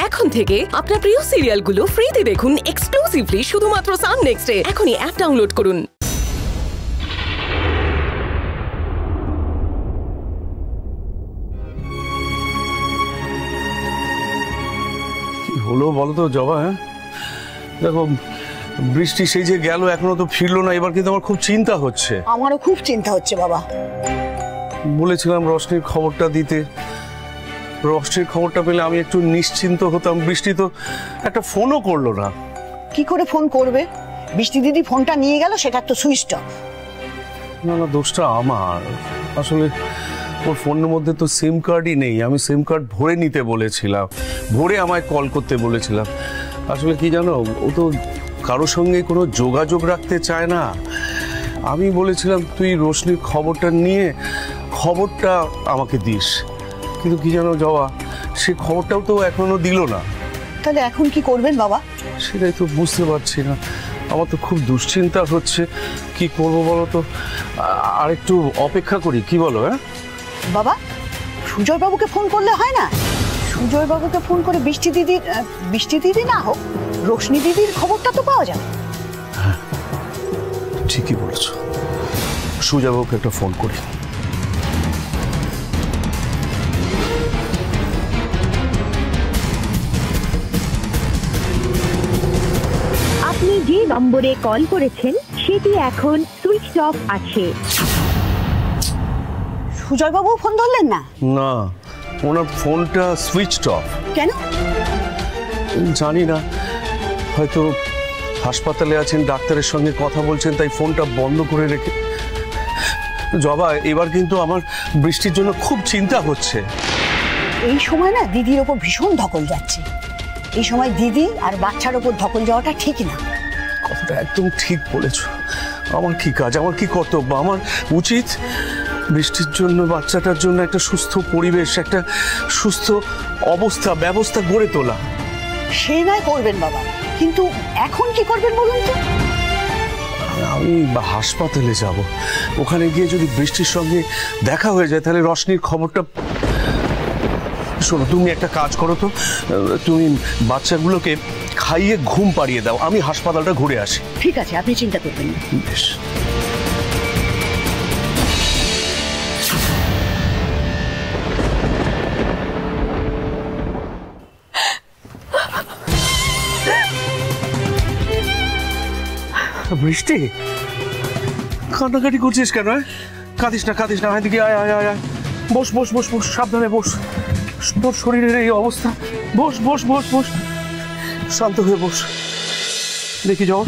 এখন থেকে আপনার প্রিয় সিরিয়ালগুলো ফ্রিতে দেখুন এক্সক্লুসিভলি শুধুমাত্র সান নেক্সটে। এখনই অ্যাপ ডাউনলোড করুন। কি হলো বলো তো জবা? হ্যাঁ দেখো, বৃষ্টি সেই যে গেল এখনো তো ফিরলো না। এবার কিন্তু আমার খুব চিন্তা হচ্ছে। আমারও খুব চিন্তা হচ্ছে বাবা। বলেছিলাম রশনির খবরটা দিতে, রশনির খবরটা পেলে আমি একটু নিশ্চিন্ত হতাম। বৃষ্টি তো একটা ফোনও করলো না। কি করে ফোন করবে? বৃষ্টি দিদি ফোনটা নিয়ে গেল, সেটা তো সুইচ অফ। না না, দোষটা আমার। আসলে ওর ফোনের মধ্যে তো সিম কার্ডই নেই। আমি সিম কার্ড ভরে নিতে বলেছিলাম, ভরে আমায় কল করতে বলেছিলাম। আসলে কি জানো, ও তো কারোর সঙ্গে কোনো যোগাযোগ রাখতে চায় না। আমি বলেছিলাম তুই রোশনির খবরটা নিয়ে খবরটা আমাকে দিস, কিন্তু কি জানো জবা, সে খবরটাও তো এখনো দিল না। তাহলে এখন কি করবেন বাবা? সেটাই তো বুঝতে পারছি না। আমার তো খুব দুশ্চিন্তা হচ্ছে, কি করবো বলো তো। আর একটু অপেক্ষা করি, কি বলো? হ্যাঁ বাবা, সুজয় বাবুকে ফোন করলে হয় না? সুজয় বাবুকে ফোন করে বৃষ্টি দিদি না হোক, রোশনি দিদির খবরটা তো পাওয়া যাবে। হ্যাঁ ঠিকই বলেছো, সুজয় বাবুকে একটা ফোন করি। আপনি যে নম্বরে কল করেছেন সেটি এখন সুইচ অফ আছে। সুজয় বাবু ফোন ধরলেন না? না, ওনার ফোনটা সুইচ অফ। কেন জানি না, হয়তো হাসপাতালে আছেন, ডাক্তারের সঙ্গে কথা বলছেন, তাই ফোনটা বন্ধ করে রেখে। জবা, এবার কিন্তু আমার বৃষ্টির জন্য খুব চিন্তা হচ্ছে। এই সময় না দিদির ওপর ভীষণ ধকল যাচ্ছে। এই সময় দিদি আর বাচ্চার ওপর ধকল যাওয়াটা ঠিক না। কথাটা একদম ঠিক বলেছ। আমার কি কাজ, আমার কি কর্তব্য? আমার উচিত বৃষ্টির জন্য, বাচ্চাটার জন্য একটা সুস্থ পরিবেশ, একটা সুস্থ ব্যবস্থা গড়ে তোলা। সে নয় করবেন বাবা, কিন্তু এখন কি করবেন বলুন তো? আমি হাসপাতালে যাব, ওখানে গিয়ে যদি বৃষ্টির সঙ্গে দেখা হয়ে যায় তাহলে রশনির খবরটা। শোনো, তুমি একটা কাজ করো তো, তুমি বাচ্চাগুলোকে খাইয়ে ঘুম পাড়িয়ে দাও, আমি হাসপাতালটা ঘুরে আসি। ঠিক আছে, আপনি চিন্তা করবেন না। বেশ। বৃষ্টি, কান্নাকাটি করছিস কেন? কাঁদিস না, এদিকে আয় আয় আয় আয়, বস বস বস বস, সাবধানে বস। তোর শরীরের এই অবস্থা, বস বস বস বস, শান্ত হয়ে বস। দেখি যাও,